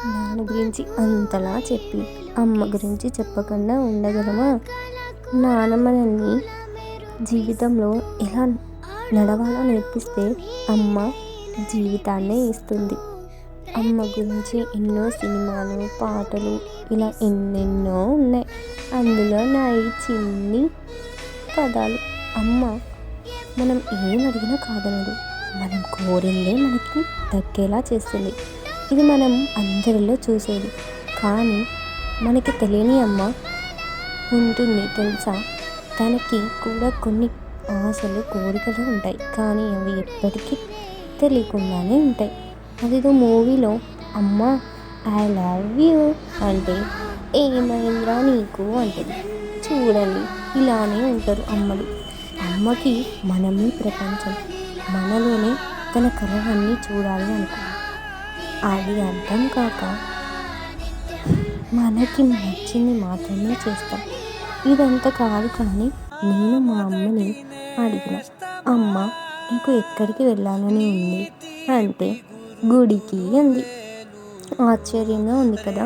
నాన్న గురించి అంతలా చెప్పి అమ్మ గురించి చెప్పకుండా ఉండగలమా? నాన్న మనల్ని జీవితంలో ఎలా నడవాలో నేర్పిస్తే అమ్మ జీవితాన్నే ఇస్తుంది. అమ్మ గురించి ఎన్నో సినిమాలు, పాటలు ఇలా ఎన్నెన్నో ఉన్నాయి. అందులో నా ఈ చిన్ని పదాలు. అమ్మ మనం ఏం అడిగినా కాదనదు. మనం కోరిందే మనకి దక్కేలా చేస్తుంది. ఇది మనం అందరిలో చూసేది. కానీ మనకి తెలియని అమ్మ ఉంటుంది తెలుసా? తనకి కూడా కొన్ని ఆశలు, కోరికలు ఉంటాయి. కానీ అవి ఎప్పటికీ తెలియకుండానే ఉంటాయి. అదేదో మూవీలో అమ్మ ఐ లవ్ యూ అంటే ఏమైందిరా నీకు అంటది. చూడండి, ఇలానే ఉంటారు అమ్మలు. అమ్మకి మనమే ప్రపంచం. మనలోనే తన కలలన్నీ చూడాలి అనుకో. అది అర్థం కాక మనకి నచ్చింది మాత్రమే చేస్తాం. ఇదంతా కాదు. కానీ నేను మా అమ్మని అడిగిన, అమ్మ నీకు ఎక్కడికి వెళ్ళాలని ఉంది అంటే గుడికి అంది. ఆశ్చర్యంగా ఉంది కదా.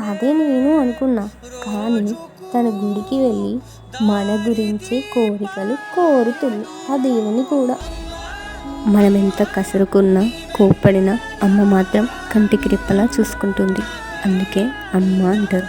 అదే నేను అనుకున్నా. కానీ తన గుడికి వెళ్ళి మన గురించే కోరికలు కోరుతుంది ఆ దేవుని కూడా. మనం ఎంత కసురుకున్నా, కోప్పడినా అమ్మ మాత్రం కంటికి రెప్పలా చూసుకుంటుంది. అందుకే అమ్మ అంటారు.